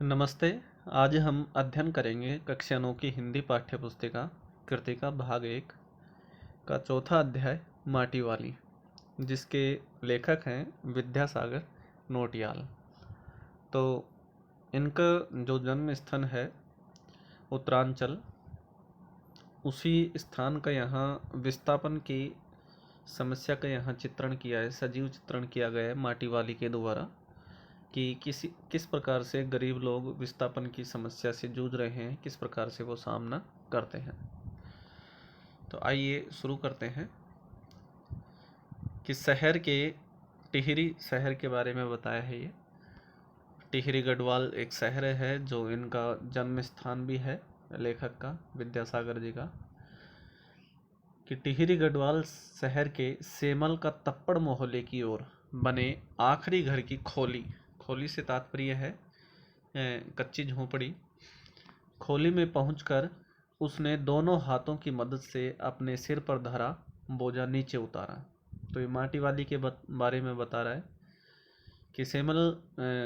नमस्ते। आज हम अध्ययन करेंगे कक्षा 9 की हिंदी पाठ्य पुस्तिका कृतिका भाग 1 का चौथा अध्याय माटी वाली, जिसके लेखक हैं विद्यासागर नोटियाल। तो इनका जो जन्म स्थान है उत्तरांचल, उसी स्थान का यहाँ विस्थापन की समस्या का यहाँ चित्रण किया है, सजीव चित्रण किया गया है माटी वाली के द्वारा कि किस प्रकार से गरीब लोग विस्थापन की समस्या से जूझ रहे हैं, किस प्रकार से वो सामना करते हैं। तो आइए शुरू करते हैं कि शहर के टिहरी शहर के बारे में बताया है। ये टिहरी गढ़वाल एक शहर है जो इनका जन्म स्थान भी है, लेखक का विद्यासागर जी का, कि टिहरी गढ़वाल शहर के सेमल का तप्पड़ मोहल्ले की ओर बने आखिरी घर की खोली, खोली से तात्पर्य है कच्ची झोपड़ी, खोली में पहुंचकर उसने दोनों हाथों की मदद से अपने सिर पर धरा बोझा नीचे उतारा। तो ये माटी वाली के बारे में बता रहा है कि सेमल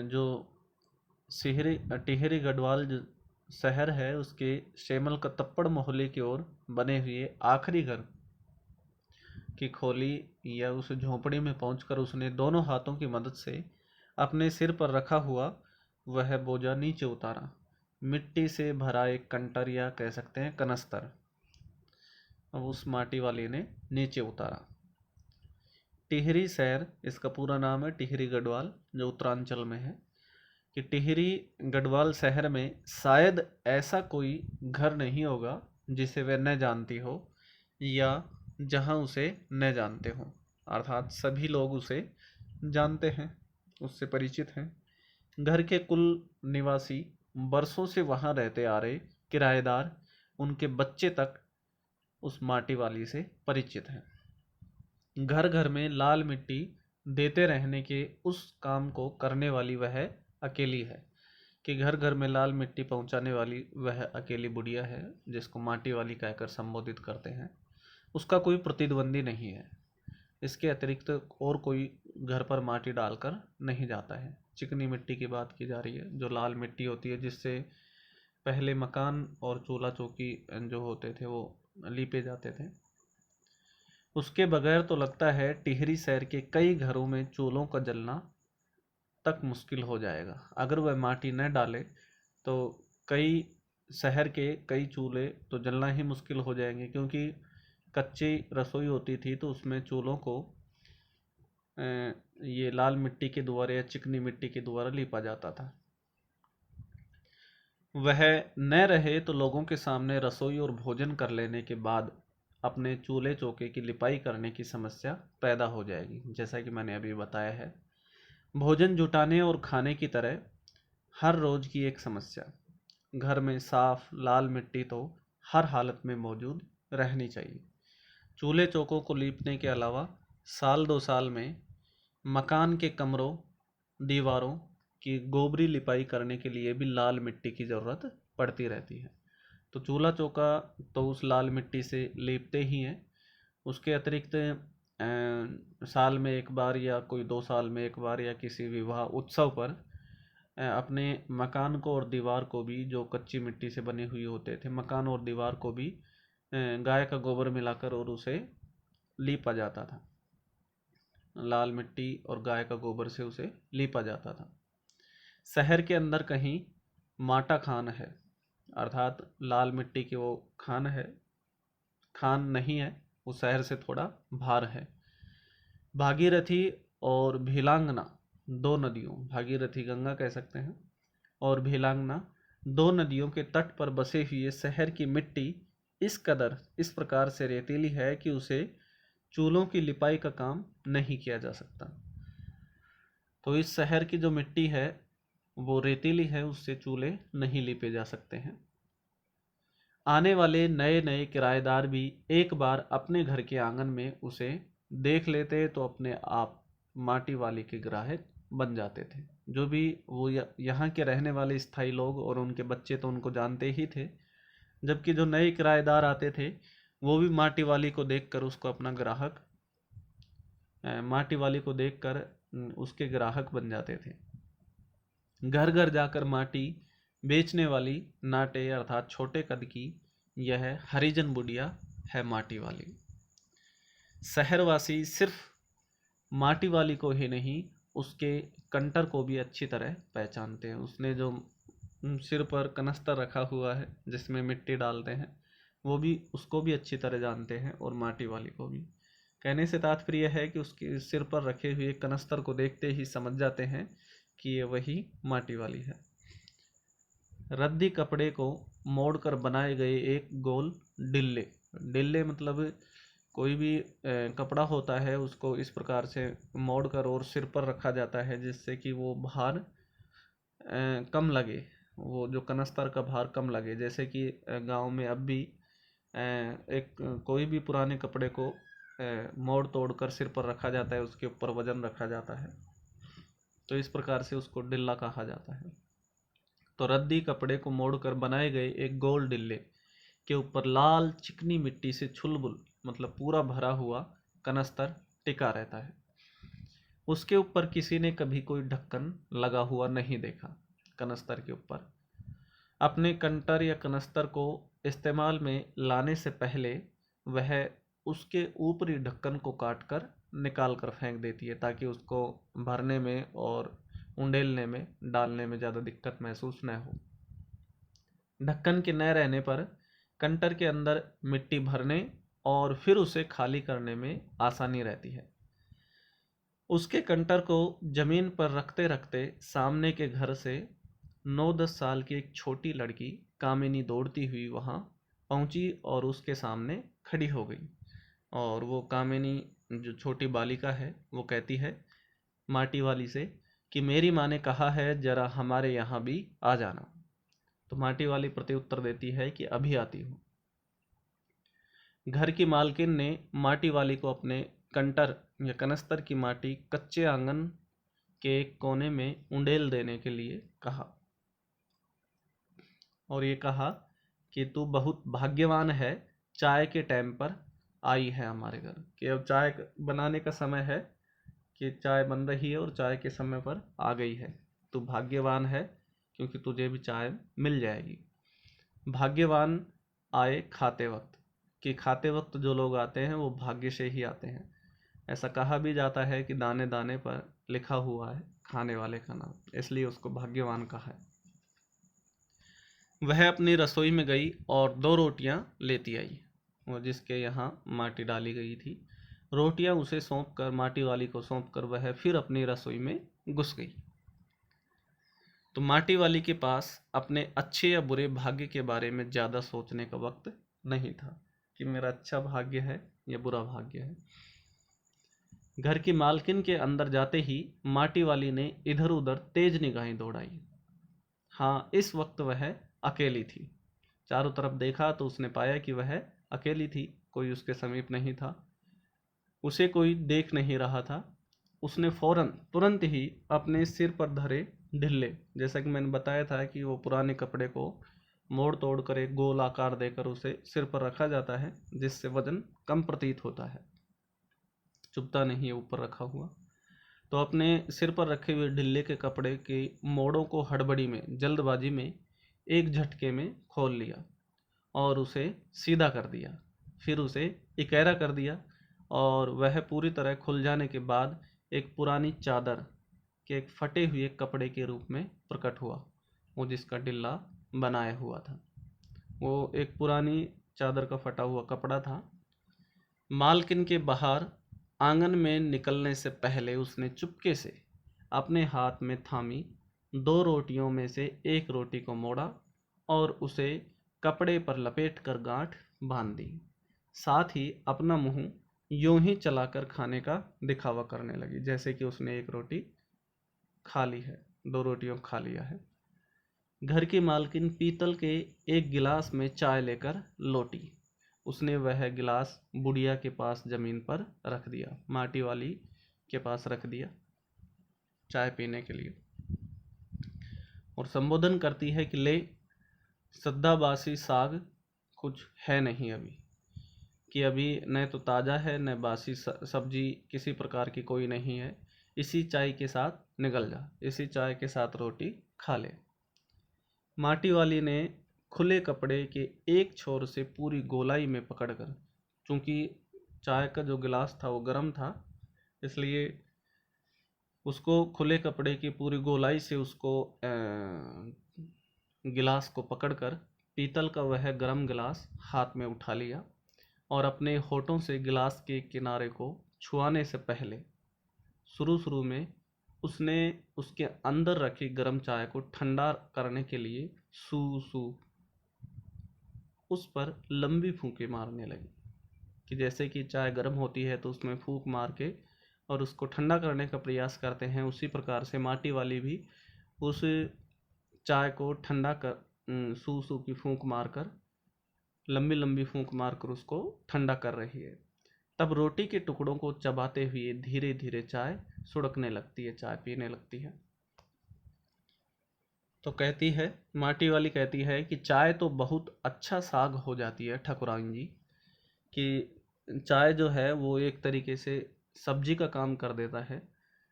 जो टिहरी गढ़वाल जो शहर है उसके सेमल का तप्पड़ मोहल्ले की ओर बने हुए आखिरी घर की खोली या उस झोपड़ी में पहुंचकर उसने दोनों हाथों की मदद से अपने सिर पर रखा हुआ वह बोझा नीचे उतारा। मिट्टी से भरा एक कंटर या कह सकते हैं कनस्तर अब उस माटी वाली ने नीचे उतारा। टिहरी शहर, इसका पूरा नाम है टिहरी गढ़वाल, जो उत्तरांचल में है, कि टिहरी गढ़वाल शहर में शायद ऐसा कोई घर नहीं होगा जिसे वह न जानती हो या जहां उसे न जानते हो, अर्थात सभी लोग उसे जानते हैं, उससे परिचित हैं। घर के कुल निवासी, बरसों से वहां रहते आ रहे किराएदार, उनके बच्चे तक उस माटी वाली से परिचित हैं। घर घर में लाल मिट्टी देते रहने के उस काम को करने वाली वह अकेली है, कि घर घर में लाल मिट्टी पहुंचाने वाली वह अकेली बुढ़िया है, जिसको माटी वाली कहकर संबोधित करते हैं। उसका कोई प्रतिद्वंदी नहीं है, इसके अतिरिक्त और कोई घर पर माटी डालकर नहीं जाता है। चिकनी मिट्टी की बात की जा रही है, जो लाल मिट्टी होती है जिससे पहले मकान और चूल्हा चौकी जो होते थे वो लीपे जाते थे। उसके बगैर तो लगता है टिहरी शहर के कई घरों में चूल्हों का जलना तक मुश्किल हो जाएगा। अगर वह माटी न डाले तो कई शहर के कई चूल्हे तो जलना ही मुश्किल हो जाएंगे, क्योंकि कच्ची रसोई होती थी तो उसमें चूल्हों को ये लाल मिट्टी के द्वारा या चिकनी मिट्टी के द्वारा लीपा जाता था। वह न रहे तो लोगों के सामने रसोई और भोजन कर लेने के बाद अपने चूल्हे चौके की लिपाई करने की समस्या पैदा हो जाएगी। जैसा कि मैंने अभी बताया है, भोजन जुटाने और खाने की तरह हर रोज की एक समस्या, घर में साफ लाल मिट्टी तो हर हालत में मौजूद रहनी चाहिए। चूल्हे चौकों को लीपने के अलावा साल 2 साल में मकान के कमरों दीवारों की गोबरी लिपाई करने के लिए भी लाल मिट्टी की ज़रूरत पड़ती रहती है। तो चूल्हा चौका तो उस लाल मिट्टी से लीपते ही हैं, उसके अतिरिक्त साल में एक बार या कोई 2 साल में एक बार या किसी विवाह उत्सव पर अपने मकान को और दीवार को भी, जो कच्ची मिट्टी से बने हुए होते थे, मकान और दीवार को भी गाय का गोबर मिलाकर और उसे लीपा जाता था। लाल मिट्टी और गाय का गोबर से उसे लीपा जाता था। शहर के अंदर कहीं माटा खान है, अर्थात लाल मिट्टी की वो खान है, खान नहीं है, वो शहर से थोड़ा बाहर है। भागीरथी और भीलांगना, दो नदियों, भागीरथी गंगा कह सकते हैं और भीलांगना, दो नदियों के तट पर बसे हुए शहर की मिट्टी इस कदर इस प्रकार से रेतीली है कि उसे चूल्हों की लिपाई का काम नहीं किया जा सकता। तो इस शहर की जो मिट्टी है वो रेतीली है, उससे चूल्हे नहीं लिपे जा सकते हैं। आने वाले नए नए किराएदार भी एक बार अपने घर के आंगन में उसे देख लेते तो अपने आप माटी वाली के ग्राहक बन जाते थे। जो भी वो यहाँ के रहने वाले स्थायी लोग और उनके बच्चे तो उनको जानते ही थे, जबकि जो नए किराएदार आते थे वो भी माटी वाली को देखकर उसको अपना ग्राहक, माटी वाली को देखकर उसके ग्राहक बन जाते थे। घर घर जाकर माटी बेचने वाली नाटे अर्थात छोटे कद की यह हरिजन बुढ़िया है माटी वाली। शहरवासी सिर्फ माटी वाली को ही नहीं, उसके कंटर को भी अच्छी तरह पहचानते हैं। उसने जो सिर पर कनस्तर रखा हुआ है जिसमें मिट्टी डालते हैं, वो भी उसको भी अच्छी तरह जानते हैं, और माटी वाली को भी। कहने से तात्पर्य है कि उसके सिर पर रखे हुए कनस्तर को देखते ही समझ जाते हैं कि ये वही माटी वाली है। रद्दी कपड़े को मोड़कर बनाए गए एक गोल डिल्ले। डिल्ले मतलब कोई भी कपड़ा होता है, उसको इस प्रकार से मोड़कर और सिर पर रखा जाता है जिससे कि वो भार कम लगे, वो जो कनस्तर का भार कम लगे। जैसे कि गांव में अब भी एक कोई भी पुराने कपड़े को मोड़ तोड़ कर सिर पर रखा जाता है, उसके ऊपर वजन रखा जाता है, तो इस प्रकार से उसको डिल्ला कहा जाता है। तो रद्दी कपड़े को मोड़कर बनाए गए एक गोल डिल्ले के ऊपर लाल चिकनी मिट्टी से छुलबुल मतलब पूरा भरा हुआ कनस्तर टिका रहता है। उसके ऊपर किसी ने कभी कोई ढक्कन लगा हुआ नहीं देखा। कनस्तर के ऊपर अपने कंटर या कनस्तर को इस्तेमाल में लाने से पहले वह उसके ऊपरी ढक्कन को काटकर निकाल कर फेंक देती है, ताकि उसको भरने में और उंडेलने में डालने में ज़्यादा दिक्कत महसूस न हो। ढक्कन के न रहने पर कंटर के अंदर मिट्टी भरने और फिर उसे खाली करने में आसानी रहती है। उसके कंटर को जमीन पर रखते रखते सामने के घर से 9-10 साल की एक छोटी लड़की कामिनी दौड़ती हुई वहां पहुंची और उसके सामने खड़ी हो गई। और वो कामिनी जो छोटी बालिका है वो कहती है माटी वाली से कि मेरी माँ ने कहा है जरा हमारे यहाँ भी आ जाना। तो माटी वाली प्रत्युत्तर देती है कि अभी आती हूँ। घर की मालकिन ने माटी वाली को अपने कंटर या कनस्तर की माटी कच्चे आंगन के एक कोने में उंडेल देने के लिए कहा, और ये कहा कि तू बहुत भाग्यवान है, चाय के टाइम पर आई है हमारे घर, कि अब चाय बनाने का समय है, कि चाय बन रही है और चाय के समय पर आ गई है। तू भाग्यवान है क्योंकि तुझे भी चाय मिल जाएगी। भाग्यवान आए खाते वक्त, कि खाते वक्त जो लोग आते हैं वो भाग्य से ही आते हैं। ऐसा कहा भी जाता है कि दाने दाने पर लिखा हुआ है खाने वाले का नाम, इसलिए उसको भाग्यवान कहा है। वह अपनी रसोई में गई और 2 रोटियां लेती आई, वो जिसके यहाँ माटी डाली गई थी। रोटियां उसे सौंप कर, माटी वाली को सौंप कर वह फिर अपनी रसोई में घुस गई। तो माटी वाली के पास अपने अच्छे या बुरे भाग्य के बारे में ज़्यादा सोचने का वक्त नहीं था कि मेरा अच्छा भाग्य है या बुरा भाग्य है। घर की मालकिन के अंदर जाते ही माटी वाली ने इधर उधर तेज निगाहें दौड़ाई। हाँ, इस वक्त वह अकेली थी। चारों तरफ देखा तो उसने पाया कि वह अकेली थी, कोई उसके समीप नहीं था, उसे कोई देख नहीं रहा था। उसने फौरन तुरंत ही अपने सिर पर धरे ढिल्ले, जैसा कि मैंने बताया था कि वो पुराने कपड़े को मोड़ तोड़ कर एक गोल आकार देकर उसे सिर पर रखा जाता है जिससे वजन कम प्रतीत होता है, चुभता नहीं है ऊपर रखा हुआ। तो अपने सिर पर रखे हुए ढिल्ले के कपड़े के मोड़ों को हड़बड़ी में, जल्दबाजी में एक झटके में खोल लिया और उसे सीधा कर दिया, फिर उसे इकहरा कर दिया, और वह पूरी तरह खुल जाने के बाद एक पुरानी चादर के एक फटे हुए कपड़े के रूप में प्रकट हुआ, वो जिसका डिल्ला बनाया हुआ था। वो एक पुरानी चादर का फटा हुआ कपड़ा था। मालकिन के बाहर आंगन में निकलने से पहले उसने चुपके से अपने हाथ में थामी 2 रोटियों में से एक रोटी को मोड़ा और उसे कपड़े पर लपेट कर गांठ बांध दी। साथ ही अपना मुंह यूं ही चलाकर खाने का दिखावा करने लगी, जैसे कि उसने एक रोटी खा ली है, 2 रोटियों खा लिया है। घर की मालकिन पीतल के एक गिलास में चाय लेकर लौटी। उसने वह गिलास बुढ़िया के पास जमीन पर रख दिया, माटी वाली के पास रख दिया चाय पीने के लिए, और संबोधन करती है कि ले, सद्दाबासी साग कुछ है नहीं अभी, कि अभी न तो ताज़ा है न बासी सब्जी किसी प्रकार की कोई नहीं है, इसी चाय के साथ निकल जा, इसी चाय के साथ रोटी खा ले। माटी वाली ने खुले कपड़े के एक छोर से पूरी गोलाई में पकड़कर, चूंकि चाय का जो गिलास था वो गर्म था, इसलिए उसको खुले कपड़े की पूरी गोलाई से उसको गिलास को पकड़कर पीतल का वह गर्म गिलास हाथ में उठा लिया और अपने होठों से गिलास के किनारे को छुआने से पहले शुरू शुरू में उसने उसके अंदर रखी गर्म चाय को ठंडा करने के लिए सू सू उस पर लंबी फूंके मारने लगी, कि जैसे कि चाय गर्म होती है तो उसमें फूंक मार के और उसको ठंडा करने का प्रयास करते हैं, उसी प्रकार से माटी वाली भी उस चाय को ठंडा कर सू सू की फूंक मारकर, लंबी लंबी फूंक मारकर उसको ठंडा कर रही है। तब रोटी के टुकड़ों को चबाते हुए धीरे धीरे चाय सुड़कने लगती है, चाय पीने लगती है। तो कहती है, माटी वाली कहती है कि चाय तो बहुत अच्छा साग हो जाती है ठकुराइन जी, कि चाय जो है वो एक तरीके से सब्जी का काम कर देता है,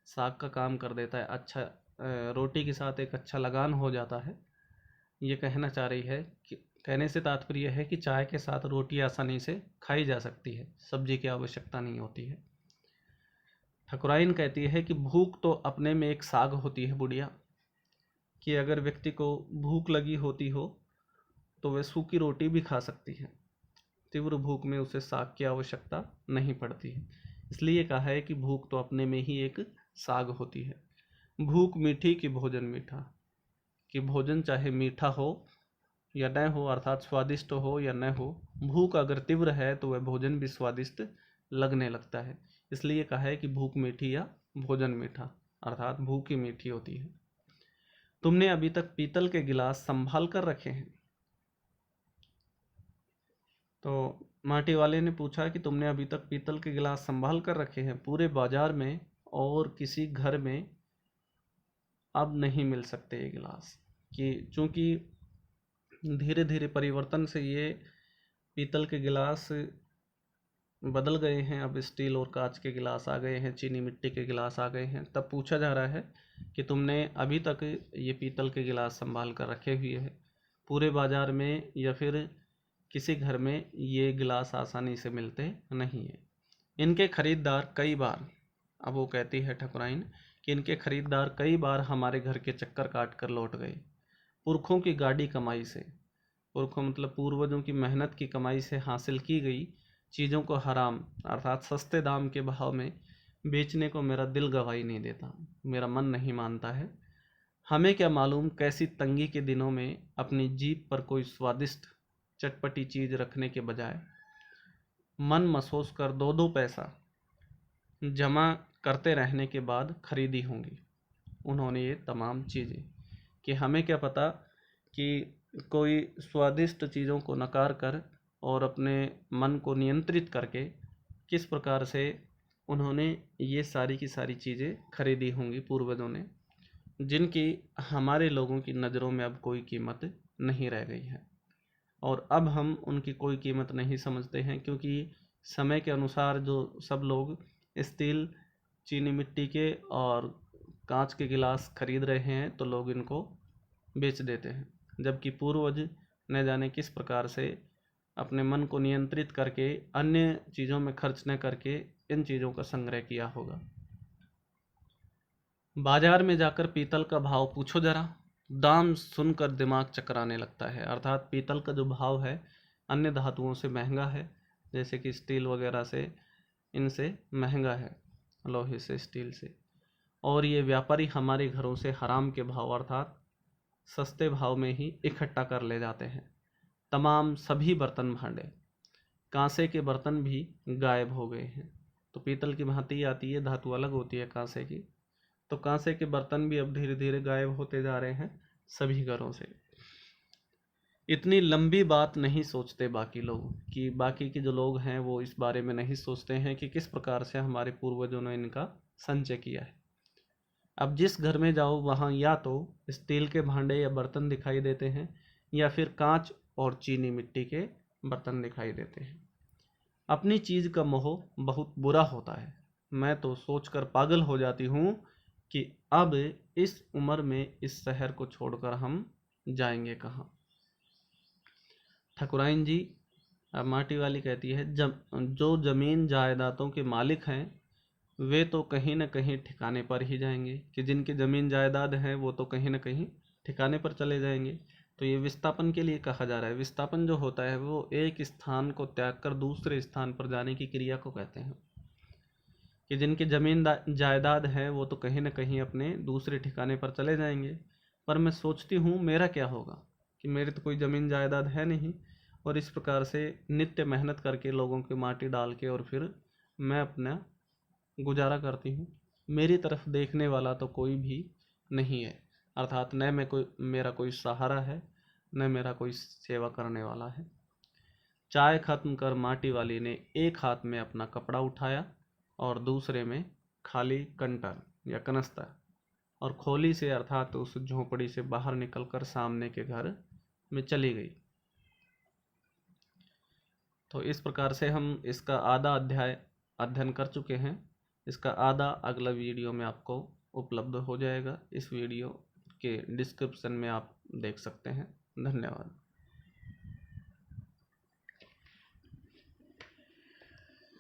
साग का काम कर देता है, अच्छा रोटी के साथ एक अच्छा लगान हो जाता है। ये कहना चाह रही है कि कहने से तात्पर्य है कि चाय के साथ रोटी आसानी से खाई जा सकती है, सब्जी की आवश्यकता नहीं होती है। ठकुराइन कहती है कि भूख तो अपने में एक साग होती है बुढ़िया, कि अगर व्यक्ति को भूख लगी होती हो तो वह सूखी रोटी भी खा सकती है, तीव्र भूख में उसे साग की आवश्यकता नहीं पड़ती है। इसलिए कहा है कि भूख तो अपने में ही एक साग होती है। भूख मीठी कि भोजन मीठा, कि भोजन चाहे मीठा हो या न हो, अर्थात स्वादिष्ट हो या न हो, भूख अगर तीव्र है तो वह भोजन भी स्वादिष्ट लगने लगता है। इसलिए कहा है कि भूख मीठी या भोजन मीठा, अर्थात भूख ही मीठी होती है। तुमने अभी तक पीतल के गिलास संभाल कर रखे हैं? तो माटी वाले ने पूछा कि तुमने अभी तक पीतल के गिलास संभाल कर रखे हैं? पूरे बाजार में और किसी घर में अब नहीं मिल सकते ये गिलास, कि चूंकि धीरे धीरे परिवर्तन से ये पीतल के गिलास बदल गए हैं, अब स्टील और कांच के गिलास आ गए हैं, चीनी मिट्टी के गिलास आ गए हैं। तब पूछा जा रहा है कि तुमने अभी तक ये पीतल के गिलास संभाल कर रखे हुए हैं, पूरे बाजार में या फिर किसी घर में ये गिलास आसानी से मिलते नहीं है। इनके खरीदार कई बार, अब वो कहती है ठकुराइन कि इनके खरीदार कई बार हमारे घर के चक्कर काट कर लौट गए। पुरखों की गाड़ी कमाई से, पुरखों मतलब पूर्वजों की मेहनत की कमाई से हासिल की गई चीज़ों को हराम अर्थात सस्ते दाम के भाव में बेचने को मेरा दिल गवाही नहीं देता, मेरा मन नहीं मानता है। हमें क्या मालूम कैसी तंगी के दिनों में अपनी जीभ पर कोई स्वादिष्ट चटपटी चीज़ रखने के बजाय मन महसूस कर दो दो पैसा जमा करते रहने के बाद खरीदी होंगी उन्होंने ये तमाम चीज़ें, कि हमें क्या पता कि कोई स्वादिष्ट चीज़ों को नकार कर और अपने मन को नियंत्रित करके किस प्रकार से उन्होंने ये सारी की सारी चीज़ें खरीदी होंगी पूर्वजों ने, जिनकी हमारे लोगों की नज़रों में अब कोई कीमत नहीं रह गई है। और अब हम उनकी कोई कीमत नहीं समझते हैं, क्योंकि समय के अनुसार जो सब लोग स्टील, चीनी मिट्टी के और कांच के गिलास खरीद रहे हैं तो लोग इनको बेच देते हैं, जबकि पूर्वज न जाने किस प्रकार से अपने मन को नियंत्रित करके अन्य चीज़ों में खर्च न करके इन चीज़ों का संग्रह किया होगा। बाजार में जाकर पीतल का भाव पूछो जरा, दाम सुनकर दिमाग चकराने लगता है। अर्थात पीतल का जो भाव है अन्य धातुओं से महंगा है, जैसे कि स्टील वगैरह से, इनसे महंगा है, लोहे से, स्टील से। और ये व्यापारी हमारे घरों से हराम के भाव अर्थात सस्ते भाव में ही इकट्ठा कर ले जाते हैं। तमाम सभी बर्तन भांडे, कांसे के बर्तन भी गायब हो गए हैं। तो पीतल की भांति आती है, धातु अलग होती है कांसे की, तो कांसे के बर्तन भी अब धीरे धीरे गायब होते जा रहे हैं सभी घरों से। इतनी लंबी बात नहीं सोचते बाकी लोग, कि बाकी के जो लोग हैं वो इस बारे में नहीं सोचते हैं कि किस प्रकार से हमारे पूर्वजों ने इनका संचय किया है। अब जिस घर में जाओ वहाँ या तो स्टील के भांडे या बर्तन दिखाई देते हैं या फिर कांच और चीनी मिट्टी के बर्तन दिखाई देते हैं। अपनी चीज़ का मोह बहुत बुरा होता है। मैं तो सोचकर पागल हो जाती हूँ कि अब इस उम्र में इस शहर को छोड़कर हम जाएंगे कहाँ। ठकुराइन जी माटी वाली कहती है, जो जमीन जायदादों के मालिक हैं वे तो कहीं न कहीं ठिकाने पर ही जाएंगे, कि जिनकी ज़मीन जायदाद है वो तो कहीं न कहीं ठिकाने पर चले जाएंगे। तो ये विस्थापन के लिए कहा जा रहा है। विस्थापन जो होता है वो एक स्थान को त्याग कर दूसरे स्थान पर जाने की क्रिया को कहते हैं, कि जिनकी ज़मीन जायदाद है वो तो कहीं न कहीं अपने दूसरे ठिकाने पर चले जाएंगे। पर मैं सोचती हूँ मेरा क्या होगा, कि मेरी तो कोई ज़मीन जायदाद है नहीं, और इस प्रकार से नित्य मेहनत करके लोगों की माटी डाल के और फिर मैं अपना गुजारा करती हूँ। मेरी तरफ देखने वाला तो कोई भी नहीं है, अर्थात न मैं कोई मेरा कोई सहारा है, न मेरा कोई सेवा करने वाला है। चाय खत्म कर माटी वाली ने एक हाथ में अपना कपड़ा उठाया और दूसरे में खाली कंटर या कनस्तर, और खोली से अर्थात उस झोपड़ी से बाहर निकलकर सामने के घर में चली गई। तो इस प्रकार से हम इसका आधा अध्याय अध्ययन कर चुके हैं। इसका आधा अगला वीडियो में आपको उपलब्ध हो जाएगा। इस वीडियो के डिस्क्रिप्शन में आप देख सकते हैं। धन्यवाद।